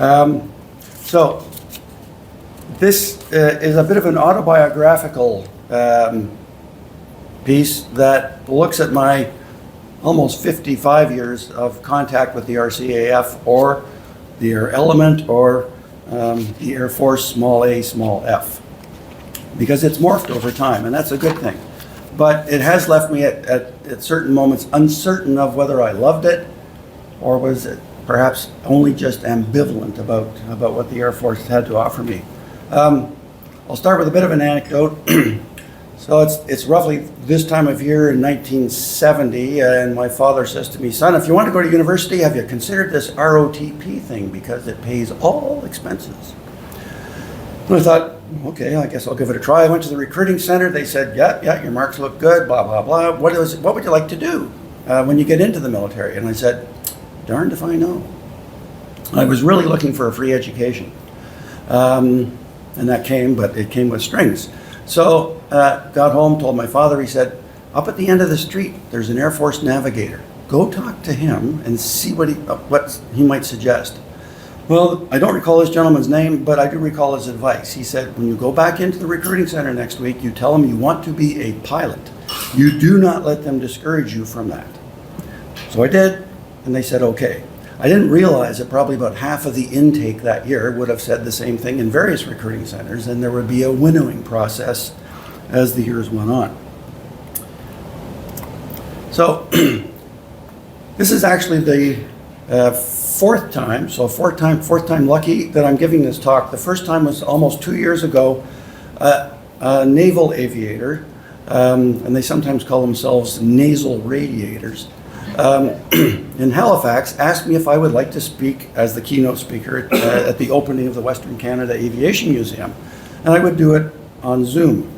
So this is a bit of an autobiographical piece that looks at my almost 55 years of contact with the RCAF or the Air Element or the Air Force small a, small f, because it's morphed over time, and that's a good thing. But it has left me at certain moments uncertain of whether I loved it or was it perhaps only just ambivalent about what the Air Force had to offer me. I'll start with a bit of an anecdote. So it's roughly this time of year in 1970, and my father says to me, "Son, if you want to go to university, have you considered this ROTP thing, because it pays all expenses?" And I thought, okay, I guess I'll give it a try. I went to the recruiting center. They said, yeah, your marks look good, blah, blah, blah. What would you like to do when you get into the military? And I said, darned if I know. I was really looking for a free education. And that came, but it came with strings. So got home, told my father, he said, up at the end of the street, there's an Air Force navigator. Go talk to him and see what he might suggest. Well, I don't recall this gentleman's name, but I do recall his advice. He said, when you go back into the recruiting center next week, you tell them you want to be a pilot. You do not let them discourage you from that. So I did, and they said, okay. I didn't realize that probably about half of the intake that year would have said the same thing in various recruiting centers, and there would be a winnowing process as the years went on. So this is actually the fourth time lucky that I'm giving this talk. The first time was almost 2 years ago. A naval aviator, and they sometimes call themselves nasal radiators, in Halifax asked me if I would like to speak as the keynote speaker at the opening of the Western Canada Aviation Museum, and I would do it on Zoom.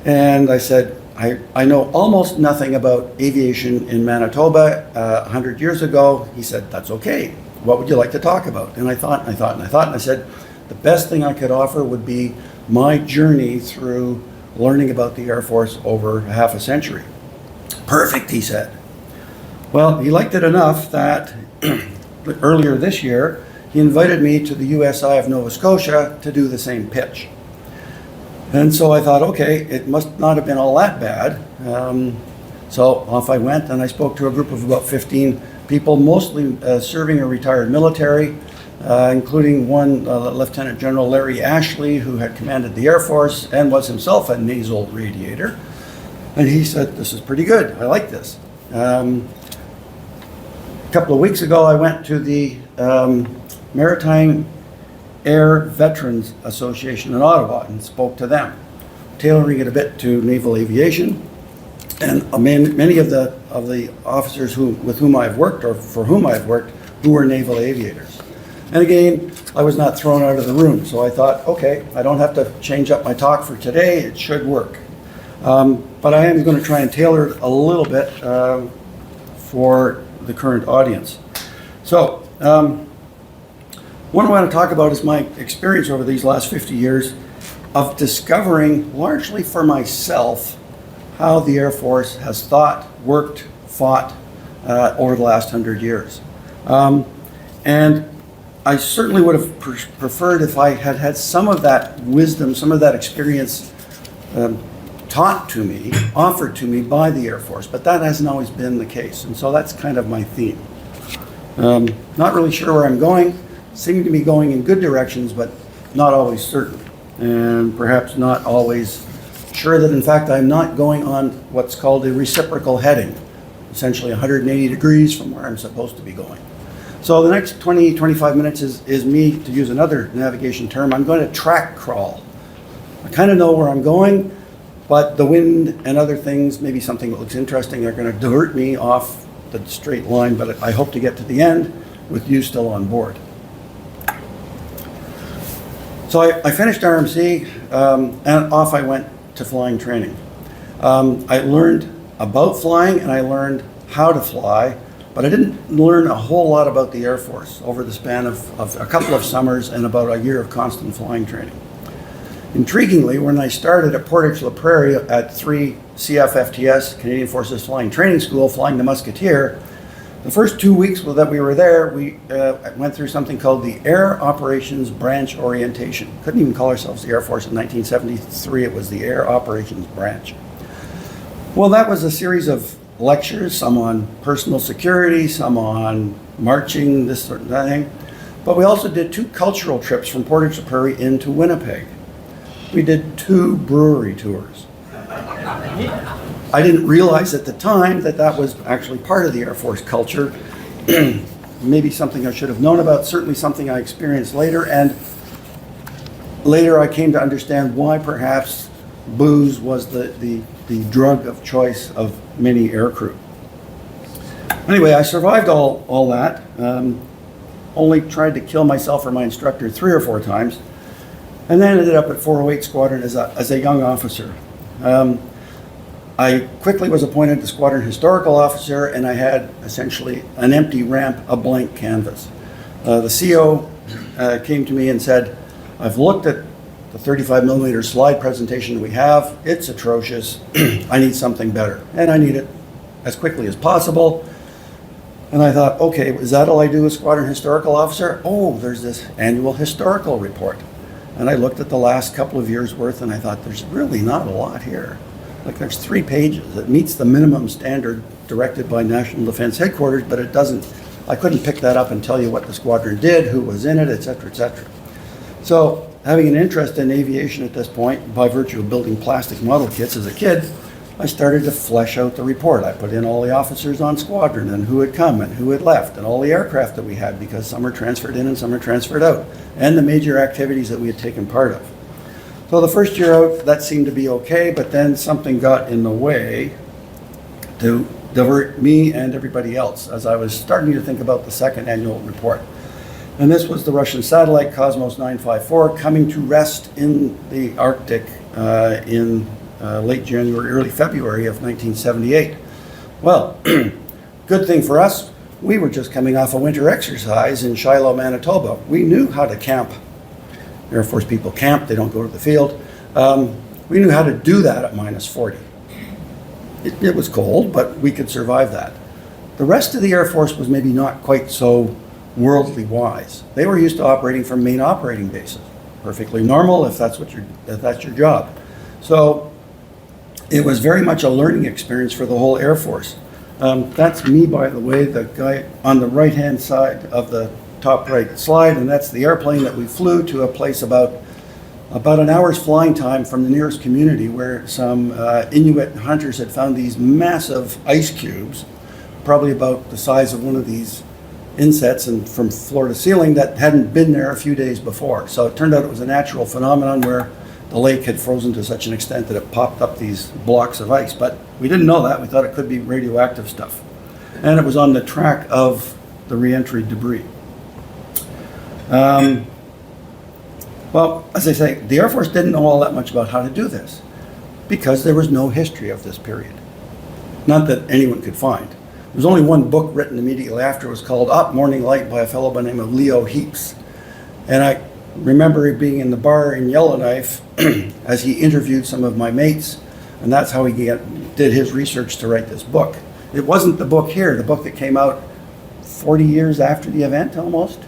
And I said, I know almost nothing about aviation in Manitoba 100 years ago. He said, that's okay. What would you like to talk about? And I thought, and I said, the best thing I could offer would be my journey through learning about the Air Force over half a century. Perfect, he said. Well, he liked it enough that earlier this year, he invited me to the USI of Nova Scotia to do the same pitch. And so I thought, okay, it must not have been all that bad. So off I went, and I spoke to a group of about 15 people, mostly serving or retired military, including one Lieutenant General Larry Ashley, who had commanded the Air Force and was himself a nasal radiator. And he said, this is pretty good, I like this. A couple of weeks ago, I went to the Maritime Air Veterans Association in Ottawa and spoke to them, tailoring it a bit to naval aviation. And many of the officers with whom I've worked, or for whom I've worked, who were naval aviators. And again, I was not thrown out of the room, so I thought, okay, I don't have to change up my talk for today, it should work. But I am going to try and tailor it a little bit for the current audience. So, what I want to talk about is my experience over these last 50 years of discovering, largely for myself, how the Air Force has thought, worked, fought over the last 100 years. And I certainly would have preferred if I had had some of that wisdom, some of that experience taught to me, offered to me by the Air Force, but that hasn't always been the case. And so that's kind of my theme. Not really sure where I'm going. Seem to be going in good directions, but not always certain. And perhaps not always sure that, in fact, I'm not going on what's called a reciprocal heading, essentially 180 degrees from where I'm supposed to be going. So the next 20, 25 minutes is me, to use another navigation term, I'm going to track crawl. I kind of know where I'm going, but the wind and other things, maybe something that looks interesting, are going to divert me off the straight line, but I hope to get to the end with you still on board. So I finished RMC, and off I went to flying training. I learned about flying, and I learned how to fly, but I didn't learn a whole lot about the Air Force over the span of a couple of summers and about a year of constant flying training. Intriguingly, when I started at Portage La Prairie at 3 CFFTS, Canadian Forces Flying Training School, flying the Musketeer, The first 2 weeks that we were there, we went through something called the Air Operations Branch Orientation. Couldn't even call ourselves the Air Force in 1973. It was the Air Operations Branch. Well, that was a series of lectures, some on personal security, some on marching, this sort of thing. But we also did 2 cultural trips from Portage la Prairie into Winnipeg. We did 2 brewery tours. I didn't realize at the time that that was actually part of the Air Force culture. Maybe something I should have known about, certainly something I experienced later, and later I came to understand why perhaps booze was the drug of choice of many aircrew. Anyway, I survived all that. Only tried to kill myself or my instructor 3 or 4 times, and then ended up at 408 Squadron as a young officer. I quickly was appointed the Squadron Historical Officer, and I had essentially an empty ramp, a blank canvas. The CO came to me and said, I've looked at the 35 millimeter slide presentation that we have. It's atrocious. I need something better, and I need it as quickly as possible. And I thought, okay, is that all I do as Squadron Historical Officer? Oh, there's this annual historical report. And I looked at the last couple of years' worth, and I thought, there's really not a lot here. Like, there's 3 pages. It meets the minimum standard directed by National Defense Headquarters, but it doesn't, I couldn't pick that up and tell you what the squadron did, who was in it, et cetera, et cetera. So, having an interest in aviation at this point, by virtue of building plastic model kits as a kid, I started to flesh out the report. I put in all the officers on squadron and who had come and who had left, and all the aircraft that we had, because some are transferred in and some are transferred out, and the major activities that we had taken part of. So the first year out, that seemed to be okay, but then something got in the way to divert me and everybody else as I was starting to think about the second annual report. And this was the Russian satellite Cosmos 954 coming to rest in the Arctic in late January, early February of 1978. Well, good thing for us, we were just coming off a winter exercise in Shiloh, Manitoba. We knew how to camp. Air Force people camp, they don't go to the field. We knew how to do that at minus 40. It was cold, but we could survive that. The rest of the Air Force was maybe not quite so worldly wise. They were used to operating from main operating bases. Perfectly normal if that's your job. So it was very much a learning experience for the whole Air Force. That's me, by the way, the guy on the right-hand side of the top right slide, and that's the airplane that we flew to a place about an hour's flying time from the nearest community where some Inuit hunters had found these massive ice cubes, probably about the size of one of these insets and from floor to ceiling, that hadn't been there a few days before. So it turned out it was a natural phenomenon where the lake had frozen to such an extent that it popped up these blocks of ice. But we didn't know that. We thought it could be radioactive stuff. And it was on the track of the re-entry debris. Well, as I say, the Air Force didn't know all that much about how to do this because there was no history of this period. Not that anyone could find. There was only one book written immediately after. It was called Up Morning Light by a fellow by the name of Leo Heaps. And I remember being in the bar in Yellowknife as he interviewed some of my mates, and that's how he did his research to write this book. It wasn't the book here, the book that came out 40 years after the event almost.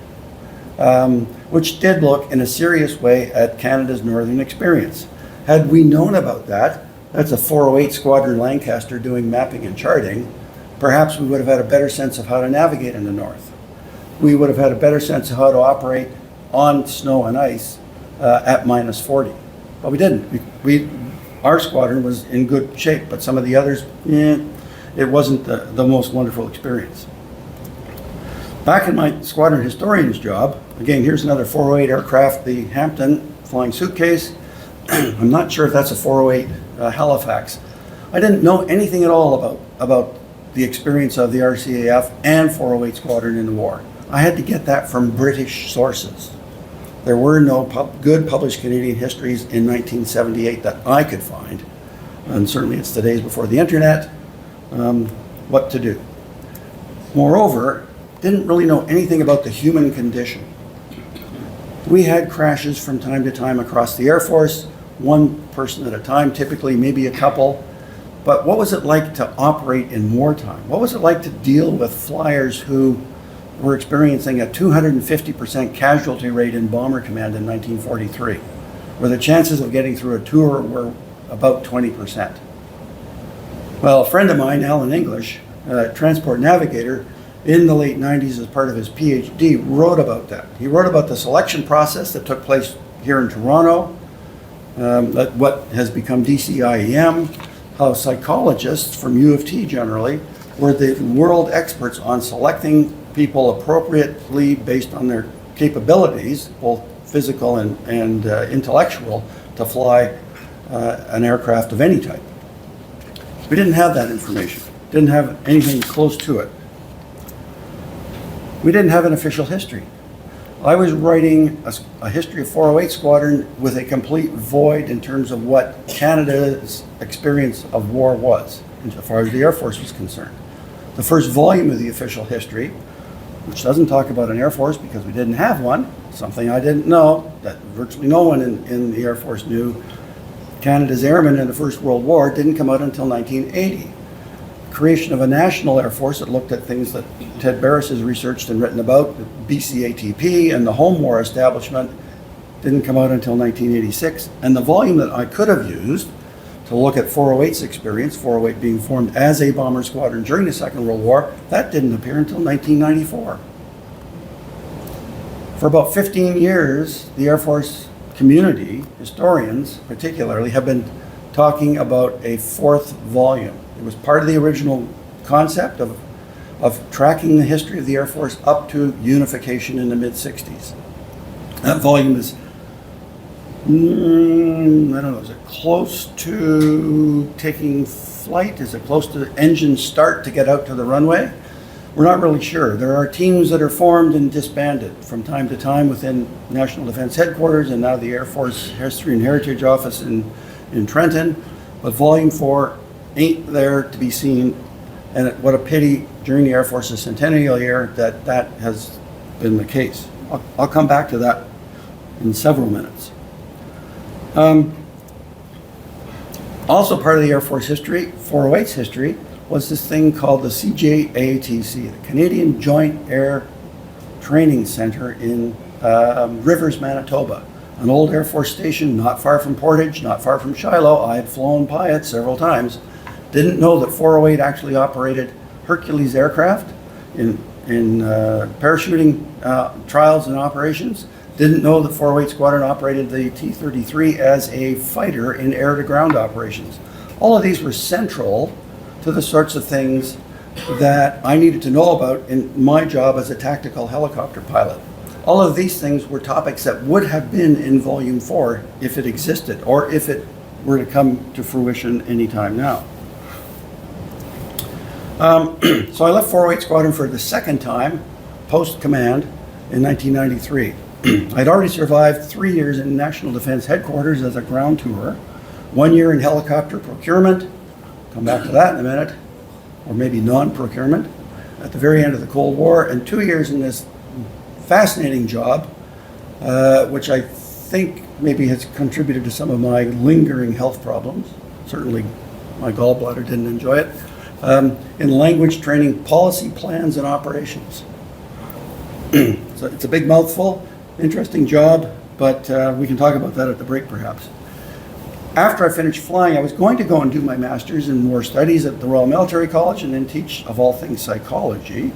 Which did look in a serious way at Canada's northern experience. Had we known about that, that's a 408 Squadron Lancaster doing mapping and charting, perhaps we would have had a better sense of how to navigate in the north. We would have had a better sense of how to operate on snow and ice at minus 40. But we didn't. Our squadron was in good shape, but some of the others, it wasn't the most wonderful experience. Back in my squadron historian's job, again, here's another 408 aircraft, the Hampton flying suitcase. I'm not sure if that's a 408 Halifax. I didn't know anything at all about the experience of the RCAF and 408 Squadron in the war. I had to get that from British sources. There were no good published Canadian histories in 1978 that I could find, and certainly it's the days before the internet, what to do. Moreover, didn't really know anything about the human condition. We had crashes from time to time across the Air Force, one person at a time, typically maybe a couple. But what was it like to operate in wartime? What was it like to deal with flyers who were experiencing a 250% casualty rate in Bomber Command in 1943, where the chances of getting through a tour were about 20%? Well, a friend of mine, Alan English, a transport navigator, in the late 90s as part of his PhD, wrote about that. He wrote about the selection process that took place here in Toronto, what has become DCIEM, how psychologists from U of T generally were the world experts on selecting people appropriately based on their capabilities, both physical and intellectual, to fly an aircraft of any type. We didn't have that information, didn't have anything close to it. We didn't have an official history. I was writing a history of 408 Squadron with a complete void in terms of what Canada's experience of war was, as far as the Air Force was concerned. The first volume of the official history, which doesn't talk about an Air Force because we didn't have one, something I didn't know, that virtually no one in the Air Force knew, Canada's airmen in the First World War, didn't come out until 1980. Creation of a national Air Force that looked at things that Ted Barris has researched and written about, the BCATP and the home war establishment, didn't come out until 1986. And the volume that I could have used to look at 408's experience, 408 being formed as a bomber squadron during the Second World War, that didn't appear until 1994. For about 15 years, the Air Force community, historians particularly, have been talking about a fourth volume. It was part of the original concept of tracking the history of the Air Force up to unification in the mid-60s. That volume is, I don't know, is it close to taking flight? Is it close to engine start to get out to the runway? We're not really sure. There are teams that are formed and disbanded from time to time within National Defense Headquarters and now the Air Force History and Heritage Office in Trenton. But Volume 4 ain't there to be seen, and what a pity during the Air Force's centennial year that has been the case. I'll come back to that in several minutes. Also part of the Air Force history, 408's history, was this thing called the CJATC, the Canadian Joint Air Training Center in Rivers, Manitoba, an old Air Force station not far from Portage, not far from Shiloh. I had flown by it several times. Didn't know that 408 actually operated Hercules aircraft in parachuting trials and operations. Didn't know that 408 Squadron operated the T-33 as a fighter in air-to-ground operations. All of these were central to the sorts of things that I needed to know about in my job as a tactical helicopter pilot. All of these things were topics that would have been in Volume 4 if it existed, or if it were to come to fruition anytime now. So I left 408 Squadron for the second time, post-command, in 1993. I'd already survived 3 years in National Defense Headquarters as a ground tour, 1 year in helicopter procurement, come back to that in a minute, or maybe non-procurement, at the very end of the Cold War, and 2 years in this fascinating job, which I think maybe has contributed to some of my lingering health problems. Certainly my gallbladder didn't enjoy it. In language training, policy plans and operations. So it's a big mouthful, interesting job, but we can talk about that at the break perhaps. After I finished flying, I was going to go and do my master's in war studies at the Royal Military College and then teach, of all things, psychology.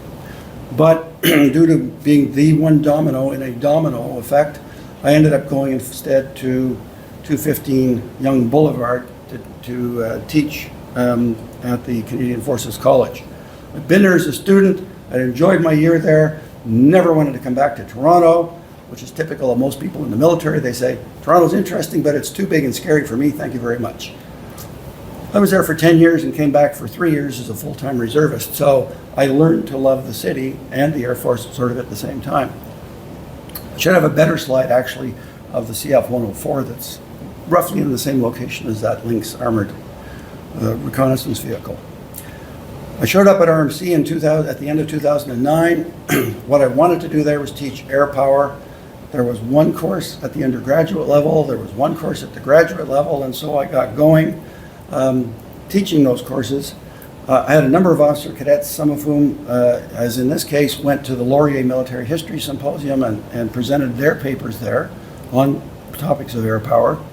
But due to being the one domino in a domino effect, I ended up going instead to 215 Yonge Boulevard to teach at the Canadian Forces College. I'd been there as a student, I'd enjoyed my year there, never wanted to come back to Toronto, which is typical of most people in the military. They say, Toronto's interesting, but it's too big and scary for me, thank you very much. I was there for 10 years and came back for 3 years as a full-time reservist, so I learned to love the city and the Air Force sort of at the same time. I should have a better slide, actually, of the CF-104 that's roughly in the same location as that Lynx armored reconnaissance vehicle. I showed up at RMC at the end of 2009. What I wanted to do there was teach air power. There was one course at the undergraduate level, there was one course at the graduate level, and so I got going. teaching those courses, I had a number of officer cadets, some of whom, as in this case, went to the Laurier Military History Symposium and presented their papers there on topics of air power.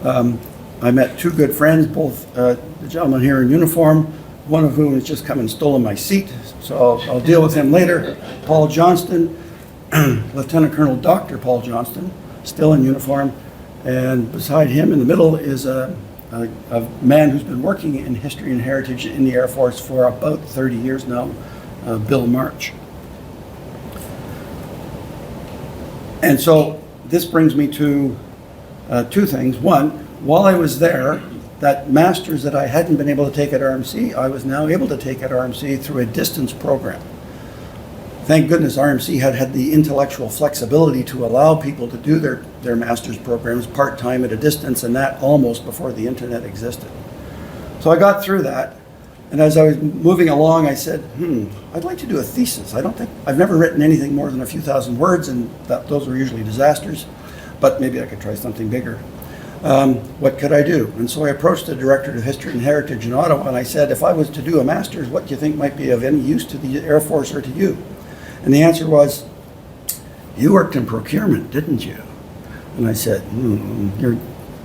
I met two good friends, both the gentleman here in uniform, one of whom has just come and stolen my seat, so I'll deal with him later. Paul Johnston, Lieutenant Colonel Dr. Paul Johnston, still in uniform, and beside him in the middle is a man who's been working in history and heritage in the Air Force for about 30 years now, Bill March. And so this brings me to two things. One, while I was there, that master's that I hadn't been able to take at RMC, I was now able to take at RMC through a distance program. Thank goodness RMC had the intellectual flexibility to allow people to do their master's programs part-time at a distance, and that almost before the internet existed. So I got through that, and as I was moving along, I said, I'd like to do a thesis. I've never written anything more than a few thousand words, and those are usually disasters, but maybe I could try something bigger. What could I do? And so I approached the Directorate of History and Heritage in Ottawa, and I said, if I was to do a master's, what do you think might be of any use to the Air Force or to you? And the answer was, you worked in procurement, didn't you? And I said,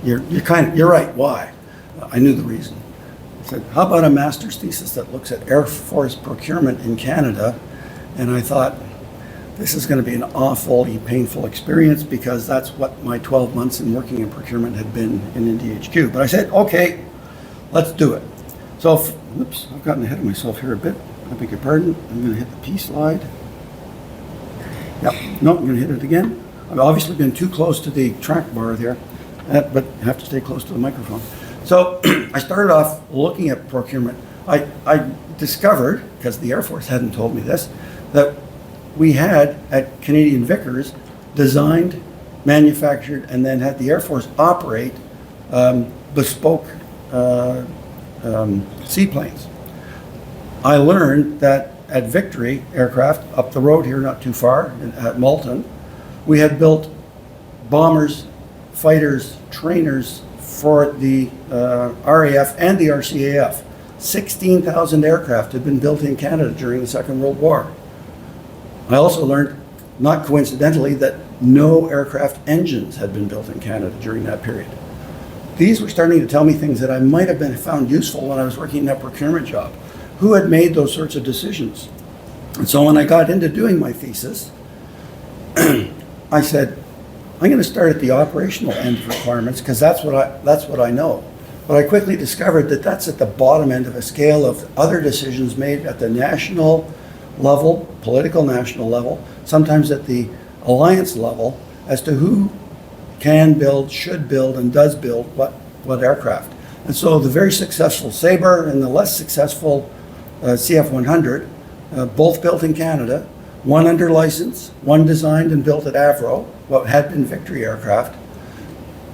you're right, why? I knew the reason. I said, how about a master's thesis that looks at Air Force procurement in Canada? And I thought, this is going to be an awfully painful experience because that's what my 12 months in working in procurement had been in NDHQ. But I said, okay, let's do it. So, oops, I've gotten ahead of myself here a bit. I beg your pardon. I'm going to hit the P slide. Yep, no, I'm going to hit it again. I've obviously been too close to the track bar there, but I have to stay close to the microphone. So I started off looking at procurement. I discovered, because the Air Force hadn't told me this, that we had at Canadian Vickers designed, manufactured, and then had the Air Force operate bespoke seaplanes. I learned that at Victory Aircraft, up the road here, not too far, at Malton, we had built bombers, fighters, trainers for the RAF and the RCAF. 16,000 aircraft had been built in Canada during the Second World War. I also learned, not coincidentally, that no aircraft engines had been built in Canada during that period. These were starting to tell me things that I might have been found useful when I was working in that procurement job. Who had made those sorts of decisions? And so when I got into doing my thesis, I said, I'm going to start at the operational end of requirements because that's what I know. But I quickly discovered that that's at the bottom end of a scale of other decisions made at the national level, political national level, sometimes at the alliance level, as to who can build, should build, and does build what aircraft. And so the very successful Sabre and the less successful CF-100, both built in Canada, one under license, one designed and built at Avro, what had been Victory aircraft.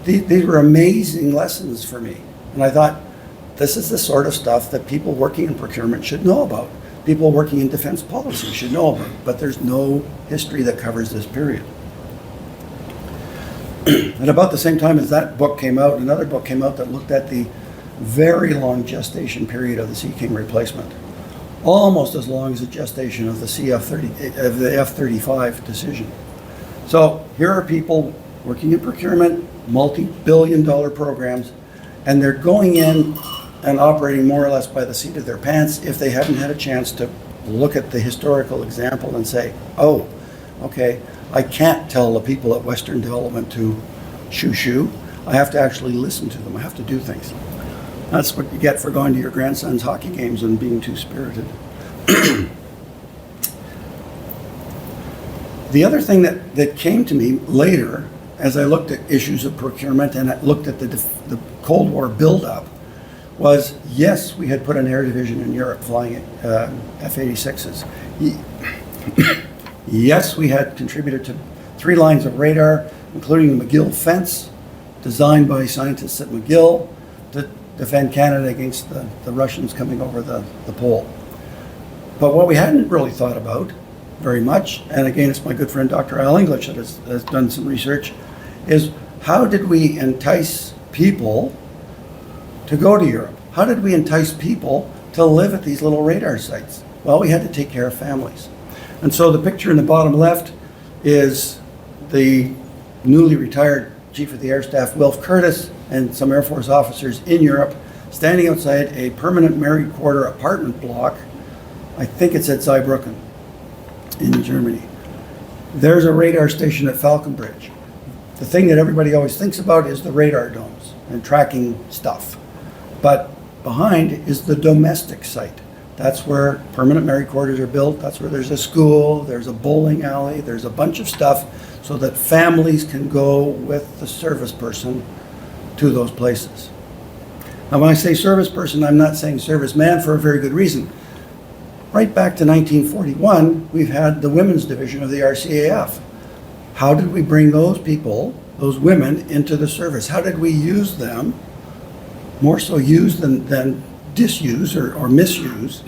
These were amazing lessons for me. And I thought, this is the sort of stuff that people working in procurement should know about. People working in defense policy should know about, but there's no history that covers this period. At about the same time as that book came out, another book came out that looked at the very long gestation period of the Sea King replacement. Almost as long as the gestation of the the F-35 decision. So here are people working in procurement, multi-billion-dollar programs, and they're going in and operating more or less by the seat of their pants if they haven't had a chance to look at the historical example and say, oh, okay, I can't tell the people at Western Development to shoo-shoo. I have to actually listen to them. I have to do things. That's what you get for going to your grandson's hockey games and being too spirited. The other thing that came to me later, as I looked at issues of procurement and I looked at the Cold War buildup, was yes, we had put an air division in Europe flying F-86s. Yes, we had contributed to 3 lines of radar, including the McGill fence, designed by scientists at McGill to defend Canada against the Russians coming over the pole. But what we hadn't really thought about very much, and again, it's my good friend Dr. Al English that has done some research, is how did we entice people to go to Europe? how did we entice people to live at these little radar sites? Well, we had to take care of families. And so the picture in the bottom left is the newly retired Chief of the Air Staff, Wilf Curtis, and some Air Force officers in Europe standing outside a permanent married quarter apartment block. I think it's at Zweibrücken in Germany. There's a radar station at Falconbridge. The thing that everybody always thinks about is the radar domes and tracking stuff. But behind is the domestic site. That's where permanent married quarters are built. That's where there's a school, there's a bowling alley, there's a bunch of stuff so that families can go with the service person to those places. Now, when I say service person, I'm not saying serviceman for a very good reason. Right back to 1941, we've had the women's division of the RCAF. How did we bring those people, those women, into the service? How did we use them, more so use than disuse or misuse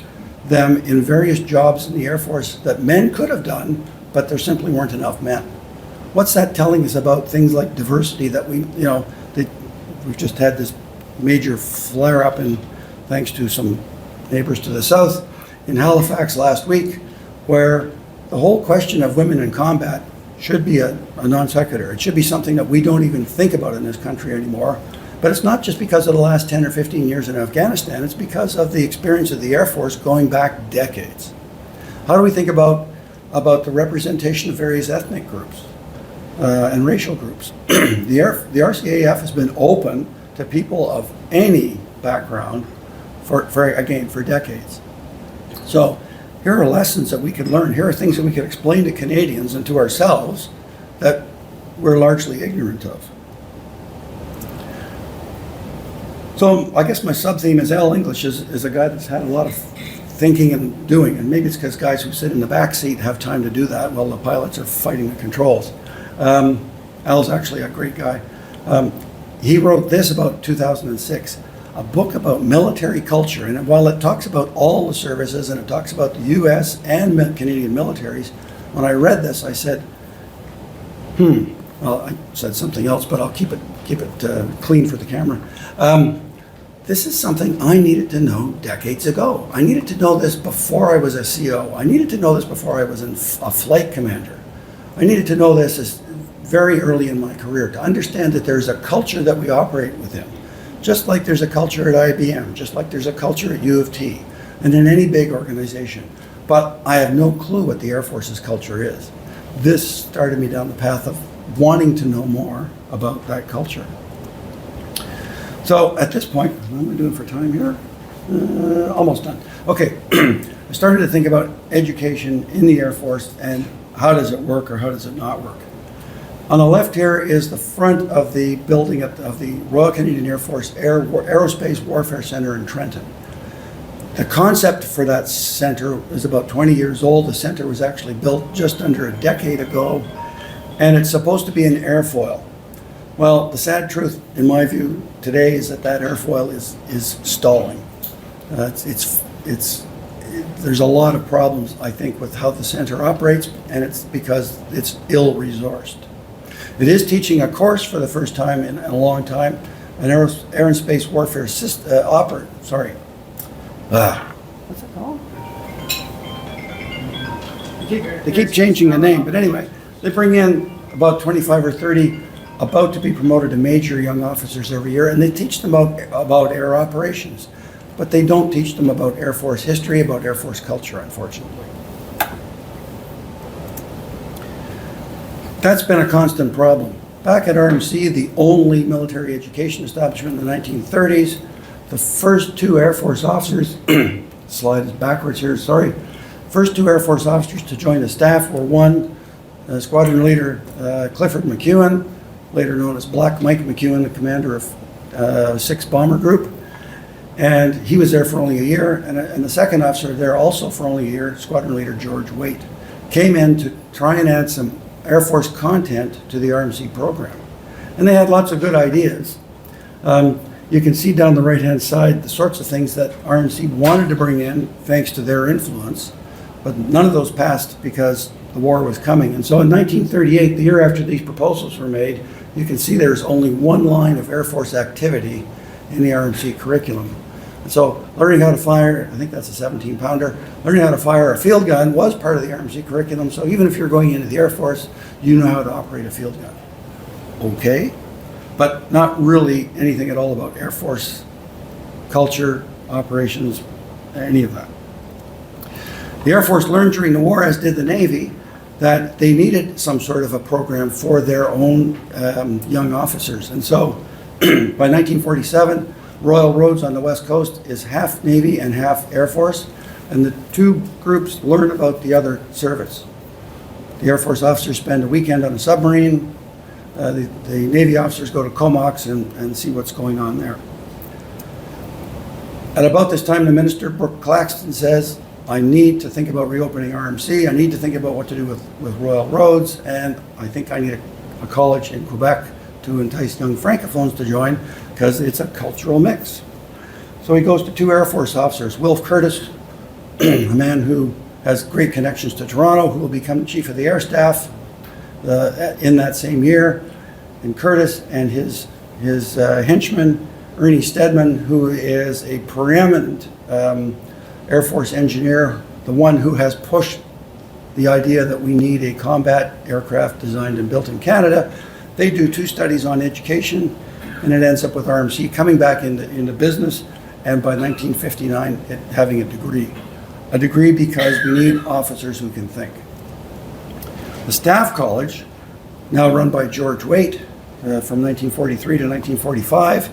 them in various jobs in the Air Force that men could have done, but there simply weren't enough men? What's that telling us about things like diversity that we've just had this major flare up in, thanks to some neighbors to the south, in Halifax last week, where the whole question of women in combat should be a non sequitur. It should be something that we don't even think about in this country anymore. But it's not just because of the last 10 or 15 years in Afghanistan, it's because of the experience of the Air Force going back decades. How do we think about the representation of various ethnic groups and racial groups? The RCAF has been open to people of any background for decades. So here are lessons that we could learn. Here are things that we could explain to Canadians and to ourselves that we're largely ignorant of. So I guess my sub-theme is Al English is a guy that's had a lot of thinking and doing, and maybe it's because guys who sit in the back seat have time to do that while the pilots are fighting the controls. Al's actually a great guy. He wrote this about 2006, a book about military culture, and while it talks about all the services and it talks about the US and Canadian militaries, when I read this I said, well, I said something else, but I'll keep it clean for the camera. This is something I needed to know decades ago. I needed to know this before I was a CO. I needed to know this before I was a flight commander. I needed to know this very early in my career to understand that there's a culture that we operate within. Just like there's a culture at IBM, just like there's a culture at U of T, and in any big organization. But I have no clue what the Air Force's culture is. This started me down the path of wanting to know more about that culture. So at this point, what am I doing for time here? Almost done. Okay, I started to think about education in the Air Force and how does it work or how does it not work. On the left here is the front of the building of the Royal Canadian Air Force Aerospace Warfare Centre in Trenton. The concept for that centre is about 20 years old. The centre was actually built just under a decade ago, and it's supposed to be an airfoil. Well, the sad truth, in my view, today is that airfoil is stalling. There's a lot of problems, I think, with how the centre operates, and it's because it's ill-resourced. It is teaching a course for the first time in a long time, an air and space warfare what's it called? They keep changing the name, but anyway, they bring in about 25 or 30 about to be promoted to major young officers every year, and they teach them about air operations, but they don't teach them about Air Force history, about Air Force culture, unfortunately. That's been a constant problem. Back at RMC, the only military education establishment in the 1930s, the first two Air Force officers, slide is backwards here, sorry. First two Air Force officers to join the staff were one, Squadron Leader Clifford McEwen, later known as Black Mike McEwen, the commander of 6th Bomber Group. And he was there for only a year, and the second officer there also for only a year, Squadron Leader George Waite, came in to try and add some Air Force content to the RMC program. And they had lots of good ideas. You can see down the right-hand side the sorts of things that RMC wanted to bring in thanks to their influence, but none of those passed because the war was coming. And so in 1938, the year after these proposals were made, you can see there's only one line of Air Force activity in the RMC curriculum. And so learning how to fire, I think that's a 17-pounder, learning how to fire a field gun was part of the RMC curriculum. So even if you're going into the Air Force, you know how to operate a field gun. Okay, but not really anything at all about Air Force culture, operations, any of that. The Air Force learned during the war, as did the Navy, that they needed some sort of a program for their own young officers. And so by 1947, Royal Roads on the West Coast is half Navy and half Air Force, and the two groups learn about the other service. The Air Force officers spend a weekend on a submarine. The Navy officers go to Comox and see what's going on there. At about this time, the minister, Brooke Claxton, says, I need to think about reopening RMC. I need to think about what to do with Royal Roads, and I think I need a college in Quebec to entice young francophones to join, because it's a cultural mix. So he goes to two Air Force officers, Wilf Curtis, a man who has great connections to Toronto, who will become chief of the air staff in that same year, and Curtis and his henchman, Ernie Stedman, who is a preeminent Air Force engineer, the one who has pushed the idea that we need a combat aircraft designed and built in Canada. They do two studies on education, and it ends up with RMC coming back into business, and by 1959, it having a degree. A degree because we need officers who can think. The Staff College, now run by George Waite, from 1943 to 1945,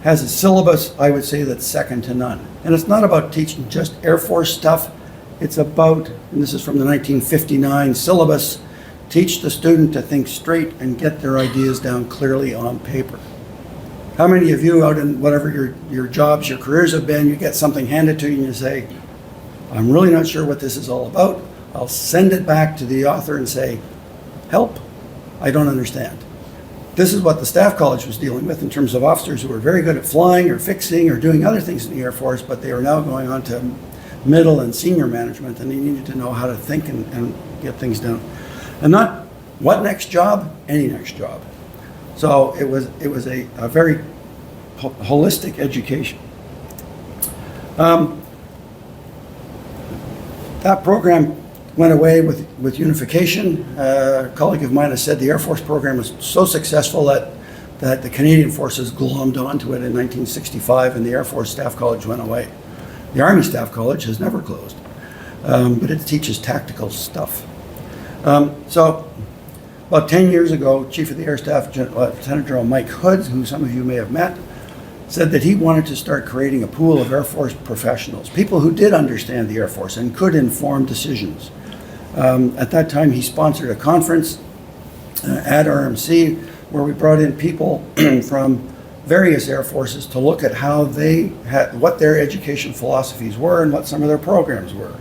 has a syllabus, I would say, that's second to none. And it's not about teaching just Air Force stuff. It's about, and this is from the 1959 syllabus, teach the student to think straight and get their ideas down clearly on paper. How many of you out in whatever your jobs, your careers have been, you get something handed to you and you say, I'm really not sure what this is all about. I'll send it back to the author and say, help, I don't understand. This is what the Staff College was dealing with in terms of officers who were very good at flying or fixing or doing other things in the Air Force, but they were now going on to middle and senior management, and they needed to know how to think and get things done. And not what next job, any next job. So it was a very holistic education. That program went away with unification. A colleague of mine has said the Air Force program was so successful that the Canadian forces glommed onto it in 1965, and the Air Force Staff College went away. The Army Staff College has never closed, but it teaches tactical stuff. So about 10 years ago, Chief of the Air Staff, Lieutenant General Mike Hood, who some of you may have met, said that he wanted to start creating a pool of Air Force professionals, people who did understand the Air Force and could inform decisions. At that time, he sponsored a conference at RMC where we brought in people from various air forces to look at how they had, what their education philosophies were and what some of their programs were.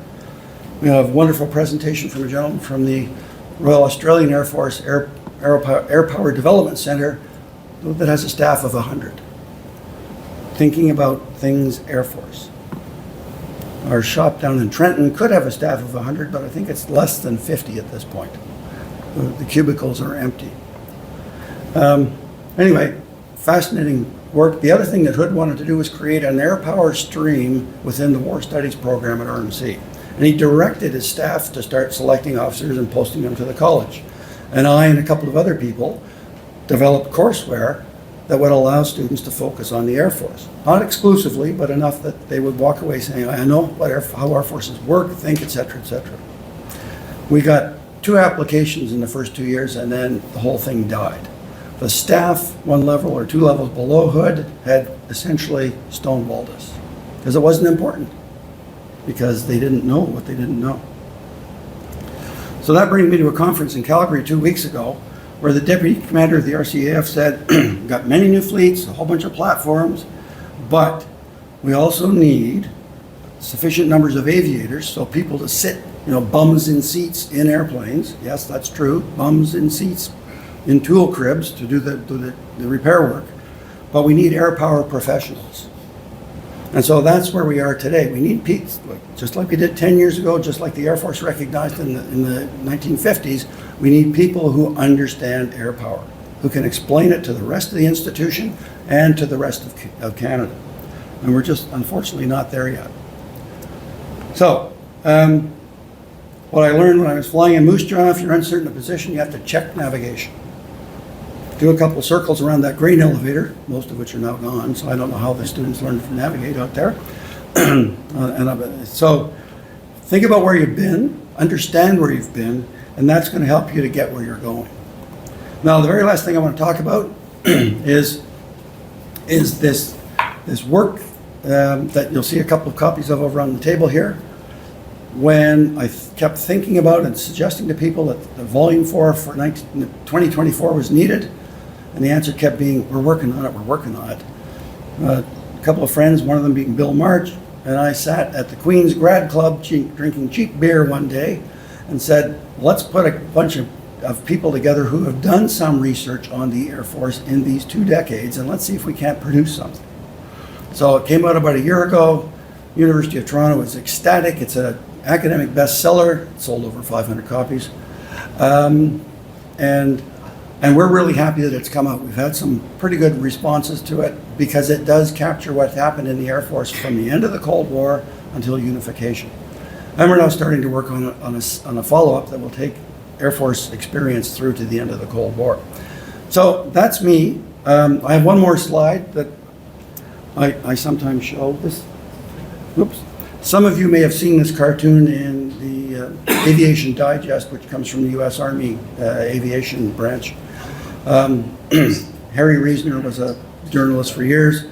We have a wonderful presentation from a gentleman from the Royal Australian Air Force Air Power Development Centre that has a staff of 100. Thinking about things Air Force. Our shop down in Trenton could have a staff of 100, but I think it's less than 50 at this point. The cubicles are empty. Anyway, fascinating work. The other thing that Hood wanted to do was create an air power stream within the War Studies program at RMC. And he directed his staff to start selecting officers and posting them to the college. And I and a couple of other people developed courseware that would allow students to focus on the Air Force. Not exclusively, but enough that they would walk away saying, I know how our forces work, think, etc., etc. We got 2 applications in the first 2 years, and then the whole thing died. The staff, 1 level or 2 levels below Hood, had essentially stonewalled us because it wasn't important, because they didn't know what they didn't know. So that brings me to a conference in Calgary 2 weeks ago, where the deputy commander of the RCAF said, got many new fleets, a whole bunch of platforms, but we also need sufficient numbers of aviators, so people to sit, bums in seats in airplanes. Yes, that's true, bums in seats in tool cribs to do the repair work. But we need air power professionals. And so that's where we are today. We need people, just like we did 10 years ago, just like the Air Force recognized in the 1950s, we need people who understand air power, who can explain it to the rest of the institution and to the rest of Canada. And we're just unfortunately not there yet. So, what I learned when I was flying in Moose Jaw, if you're uncertain of position, you have to check navigation. Do a couple circles around that grain elevator, most of which are now gone, so I don't know how the students learn to navigate out there. So think about where you've been, understand where you've been, and that's going to help you to get where you're going. Now, the very last thing I want to talk about is this work that you'll see a couple of copies of over on the table here. When I kept thinking about and suggesting to people that the volume 4 for 2024 was needed, and the answer kept being, we're working on it, we're working on it. A couple of friends, one of them being Bill March, and I sat at the Queen's Grad Club drinking cheap beer one day and said, let's put a bunch of people together who have done some research on the Air Force in these 2 decades, and let's see if we can't produce something. So it came out about a year ago. University of Toronto is ecstatic. It's an academic bestseller. It sold over 500 copies. And we're really happy that it's come out. We've had some pretty good responses to it because it does capture what happened in the Air Force from the end of the Cold War until unification. And we're now starting to work on a follow-up that will take Air Force experience through to the end of the Cold War. So that's me. I have one more slide that I sometimes show. This. Oops. Some of you may have seen this cartoon in the Aviation Digest, which comes from the U.S. Army Aviation Branch. Harry Reisner was a journalist for years,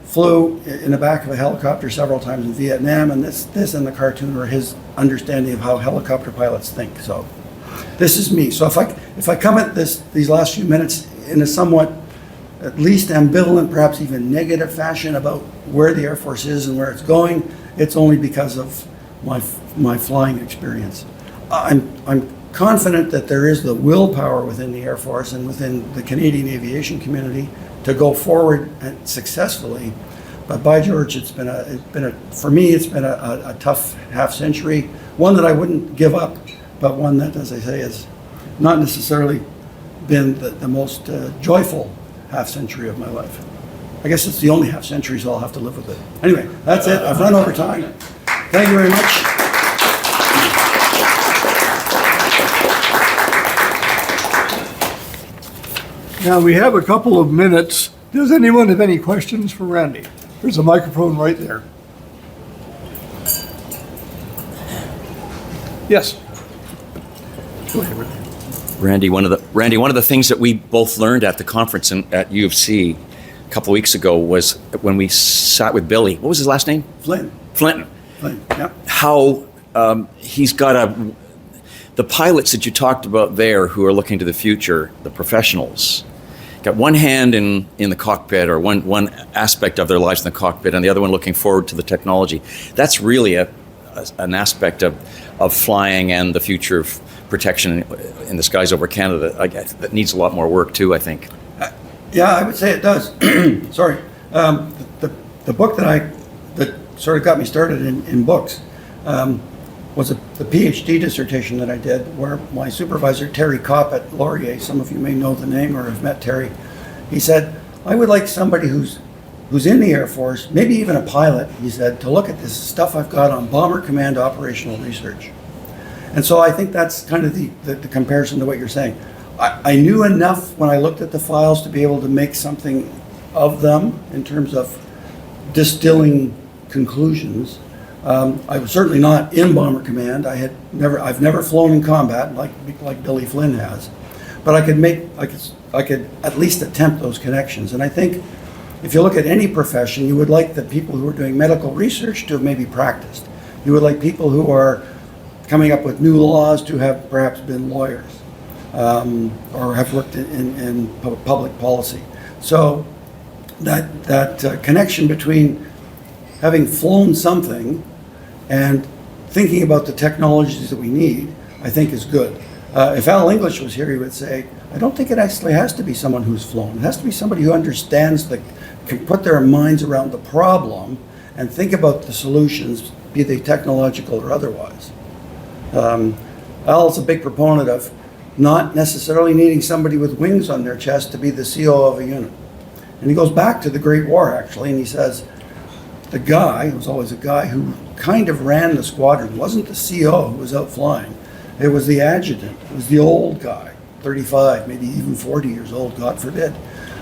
flew in the back of a helicopter several times in Vietnam, and this and the cartoon are his understanding of how helicopter pilots think. So this is me. So if I come at these last few minutes in a somewhat at least ambivalent, perhaps even negative fashion about where the Air Force is and where it's going, it's only because of my flying experience. I'm confident that there is the willpower within the Air Force and within the Canadian aviation community to go forward and successfully. But by George, for me, it's been a tough half century, one that I wouldn't give up, but one that, as I say, has not necessarily been the most joyful half century of my life. I guess it's the only half century, so I'll have to live with it. Anyway, that's it. I've run over time. Thank you very much. Now we have a couple of minutes. Does anyone have any questions for Randy? There's a microphone right there. Yes. Go ahead, Randy. Randy, one of the things that we both learned at the conference at U of C a couple of weeks ago was when we sat with Billy. What was his last name? Flinton. Flinton. Yeah. How he's got the pilots that you talked about there who are looking to the future, the professionals, got one hand in the cockpit or one aspect of their lives in the cockpit and the other one looking forward to the technology. That's really an aspect of flying and the future of protection in the skies over Canada that needs a lot more work too, I think. Yeah, I would say it does. Sorry. The book that sort of got me started in books was the PhD dissertation that I did, where my supervisor, Terry Kopp at Laurier, some of you may know the name or have met Terry, he said, I would like somebody who's in the Air Force, maybe even a pilot, he said, to look at this stuff I've got on Bomber Command operational research. And so I think that's kind of the comparison to what you're saying. I knew enough when I looked at the files to be able to make something of them in terms of distilling conclusions. I was certainly not in Bomber Command. I've never flown in combat like Billy Flynn has, but I could at least attempt those connections. And I think if you look at any profession, you would like the people who are doing medical research to have maybe practiced. You would like people who are coming up with new laws to have perhaps been lawyers or have worked in public policy. So that connection between having flown something and thinking about the technologies that we need, I think is good. If Al English was here, he would say, I don't think it actually has to be someone who's flown. It has to be somebody who understands, can put their minds around the problem and think about the solutions, be they technological or otherwise. Al's a big proponent of not necessarily needing somebody with wings on their chest to be the CO of a unit. And he goes back to the Great War, actually, and he says, the guy, it was always a guy who kind of ran the squadron, wasn't the CO who was out flying. It was the adjutant, it was the old guy, 35, maybe even 40 years old, God forbid,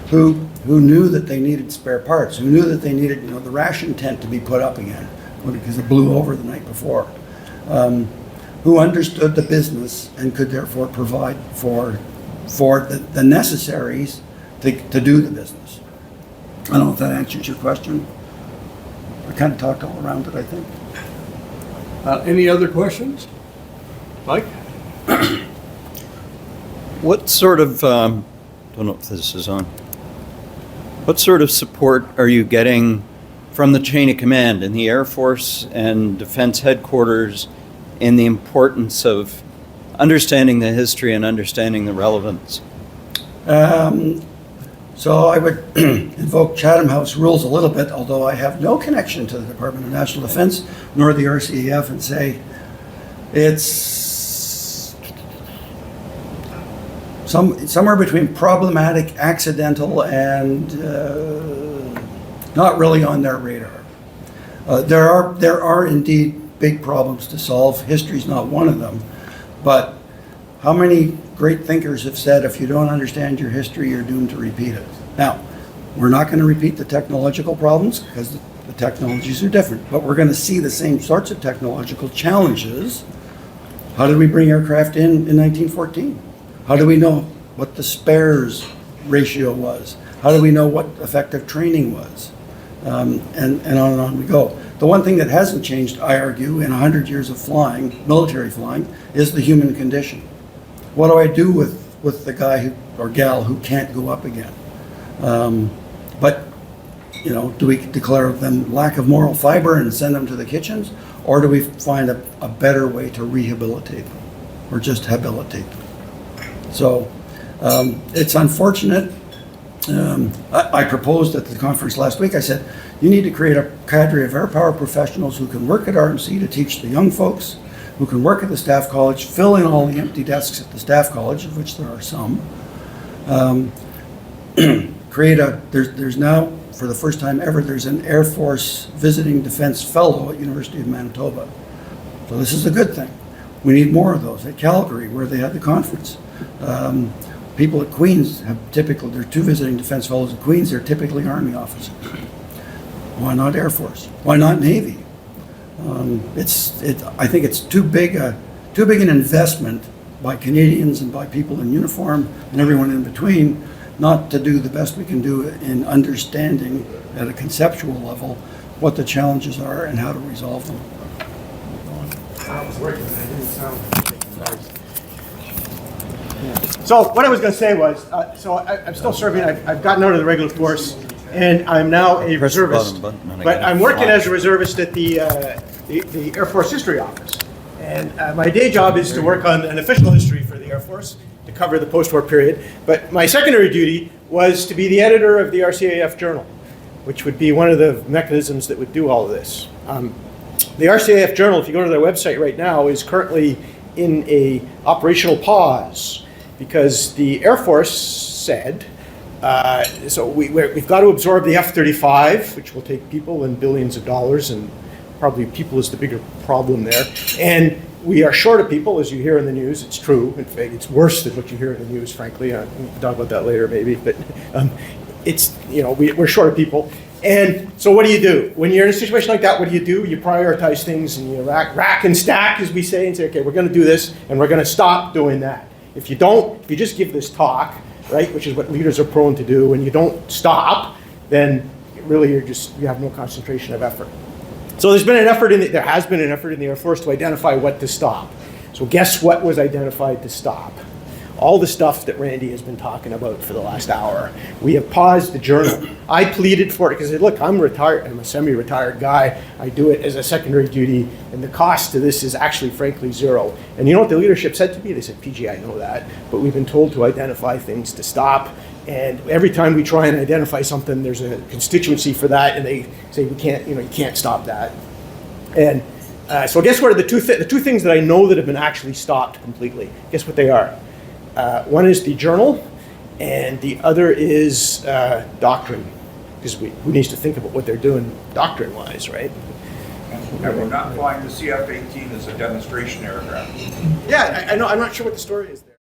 who knew that they needed spare parts, who knew that they needed, you know, the ration tent to be put up again because it blew over the night before, who understood the business and could therefore provide for the necessaries to do the business. I don't know if that answers your question. I kind of talked all around it, I think. Any other questions? Mike? What sort of, don't know if this is on, what sort of support are you getting from the chain of command in the Air Force and Defense Headquarters in the importance of understanding the history and understanding the relevance? So I would invoke Chatham House rules a little bit, although I have no connection to the Department of National Defense nor the RCAF, and say it's somewhere between problematic, accidental, and not really on their radar. There are indeed big problems to solve. History's not one of them, but how many great thinkers have said, if you don't understand your history, you're doomed to repeat it. Now, we're not going to repeat the technological problems because the technologies are different, but we're going to see the same sorts of technological challenges. How did we bring aircraft in 1914? How do we know what the spares ratio was? How do we know what effective training was? And on we go. The one thing that hasn't changed, I argue, in 100 years of flying, military flying, is the human condition. What do I do with the guy or gal who can't go up again? But, you know, do we declare them lack of moral fiber and send them to the kitchens? Or do we find a better way to rehabilitate them or just habilitate them? So it's unfortunate. I proposed at the conference last week, I said, you need to create a cadre of air power professionals who can work at RMC to teach the young folks, who can work at the Staff College, fill in all the empty desks at the Staff College, of which there are some. There's now, for the first time ever, there's an Air Force visiting defense fellow at University of Manitoba. So this is a good thing. We need more of those. At Calgary, where they had the conference. People at Queen's have typically, there are 2 visiting defense fellows at Queen's, they're typically Army officers. Why not Air Force? Why not Navy? I think it's too big an investment by Canadians and by people in uniform and everyone in between not to do the best we can do in understanding at a conceptual level what the challenges are and how to resolve them. I was working, but it didn't sound. So what I was going to say was, I'm still serving. I've gotten out of the regular force, and I'm now a Press the reservist. bottom button and I But got I'm a working flash. as a reservist at the Air Force History Office, and my day job is to work on an official history for the Air Force to cover the post-war period. But my secondary duty was to be the editor of the RCAF Journal, which would be one of the mechanisms that would do all of this. The RCAF Journal, if you go to their website right now, is currently in a operational pause because the Air Force said, so we've got to absorb the F-35, which will take people and billions of dollars, and probably people is the bigger problem there. And we are short of people, as you hear in the news. It's true. In fact, it's worse than what you hear in the news, frankly. We can talk about that later, maybe. But it's, you know, we're short of people. And so what do? When you're in a situation like that, what do? You prioritize things and you rack and stack, as we say, and say, okay, we're going to do this, and we're going to stop doing that. If you don't, if you just give this talk, right, which is what leaders are prone to do, and you don't stop, then really you have no concentration of effort. So there has been an effort in the Air Force to identify what to stop. So guess what was identified to stop? All the stuff that Randy has been talking about for the last hour. We have paused the journal. I pleaded for it because I said, look, I'm retired. I'm a semi-retired guy. I do it as a secondary duty, and the cost to this is actually, frankly, zero. And you know what the leadership said to me? They said, PG, I know that, but we've been told to identify things to stop. And every time we try and identify something, there's a constituency for that, and they say we can't, you can't stop that. And so guess what are the two things that I know that have been actually stopped completely? Guess what they are? One is the journal, and the other is doctrine. because who needs to think about what they're doing doctrine-wise, right? And we're not flying the CF-18 as a demonstration aircraft. Yeah, I know. I'm not sure what the story is there.